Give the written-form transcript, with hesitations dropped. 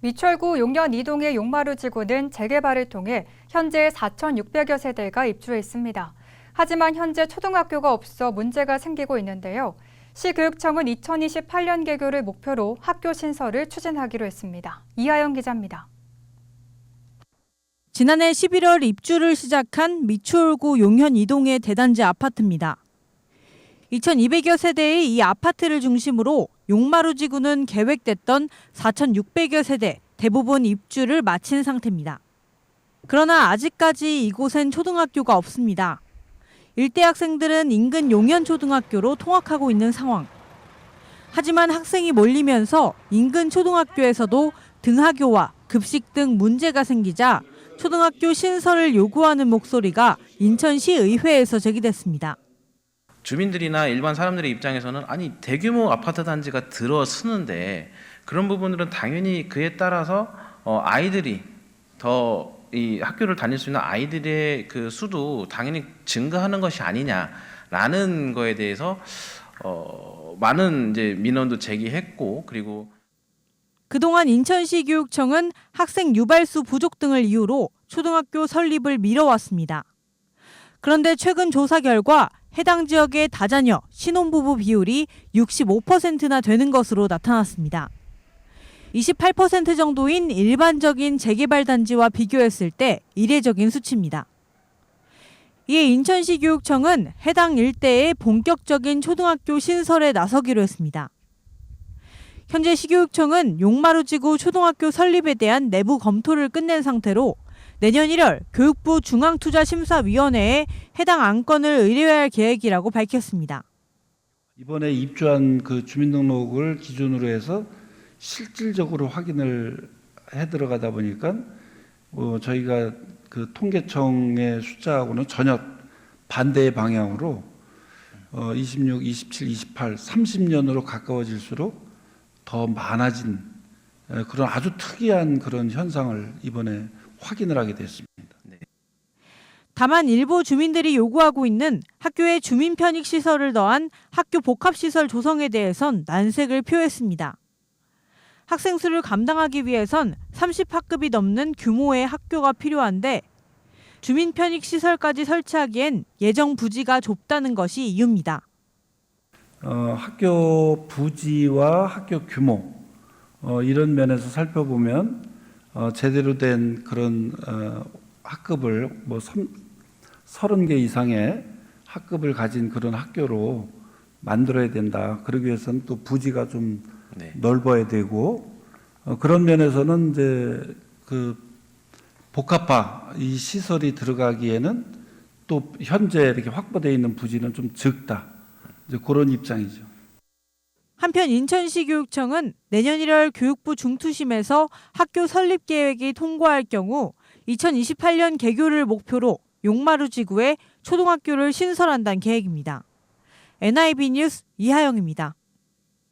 미철구 용현 이동의 용마루 지구는 재개발을 통해 현재 4,600여 세대가 입주했습니다. 하지만 현재 초등학교가 없어 문제가 생기고 있는데요. 시교육청은 2028년 개교를 목표로 학교 신설을 추진하기로 했습니다. 이하영 기자입니다. 지난해 11월 입주를 시작한 미추홀구 용현 이동의 대단지 아파트입니다. 2,200여 세대의 이 아파트를 중심으로 용마루 지구는 계획됐던 4,600여 세대 대부분 입주를 마친 상태입니다. 그러나 아직까지 이곳엔 초등학교가 없습니다. 일대 학생들은 인근 용현초등학교로 통학하고 있는 상황. 하지만 학생이 몰리면서 인근 초등학교에서도 등하교와 급식 등 문제가 생기자 초등학교 신설을 요구하는 목소리가 인천시 의회에서 제기됐습니다. 주민들이나 일반 사람들의 입장에서는 아니 대규모 아파트 단지가 들어서는데 그런 부분들은 당연히 그에 따라서 아이들이 더 이 학교를 다닐 수 있는 아이들의 그 수도 당연히 증가하는 것이 아니냐라는 거에 대해서 많은 이제 민원도 제기했고 그리고 그동안 인천시 교육청은 학생 유발수 부족 등을 이유로 초등학교 설립을 미뤄왔습니다. 그런데 최근 조사 결과 해당 지역의 다자녀, 신혼부부 비율이 65%나 되는 것으로 나타났습니다. 28% 정도인 일반적인 재개발 단지와 비교했을 때 이례적인 수치입니다. 이에 인천시 교육청은 해당 일대에 본격적인 초등학교 신설에 나서기로 했습니다. 현재 시교육청은 용마루 지구 초등학교 설립에 대한 내부 검토를 끝낸 상태로 내년 1월 교육부 중앙투자심사위원회에 해당 안건을 의뢰할 계획이라고 밝혔습니다. 이번에 입주한 그 주민등록을 기준으로 해서 실질적으로 확인을 해 들어가다 보니까 저희가 그 통계청의 숫자하고는 전혀 반대의 방향으로 26, 27, 28, 30년으로 가까워질수록 더 많아진 그런 아주 특이한 그런 현상을 이번에 확인을 하게 됐습니다. 다만 일부 주민들이 요구하고 있는 학교에 주민 편익 시설을 더한 학교 복합 시설 조성에 대해선 난색을 표했습니다. 학생 수를 감당하기 위해선 30학급이 넘는 규모의 학교가 필요한데 주민 편익 시설까지 설치하기엔 예정 부지가 좁다는 것이 이유입니다. 학교 부지와 학교 규모 이런 면에서 살펴보면 제대로 된 그런 학급을 30개 이상의 학급을 가진 그런 학교로 만들어야 된다. 그러기 위해서는 또 부지가 좀 넓어야 되고 그런 면에서는 이제 그 복합화 이 시설이 들어가기에는 또 현재 이렇게 확보되어 있는 부지는 좀 적다. 이제 그런 입장이죠. 한편 인천시 교육청은 내년 1월 교육부 중투심에서 학교 설립 계획이 통과할 경우 2028년 개교를 목표로 용마루 지구에 초등학교를 신설한다는 계획입니다. NIB 뉴스 이하영입니다.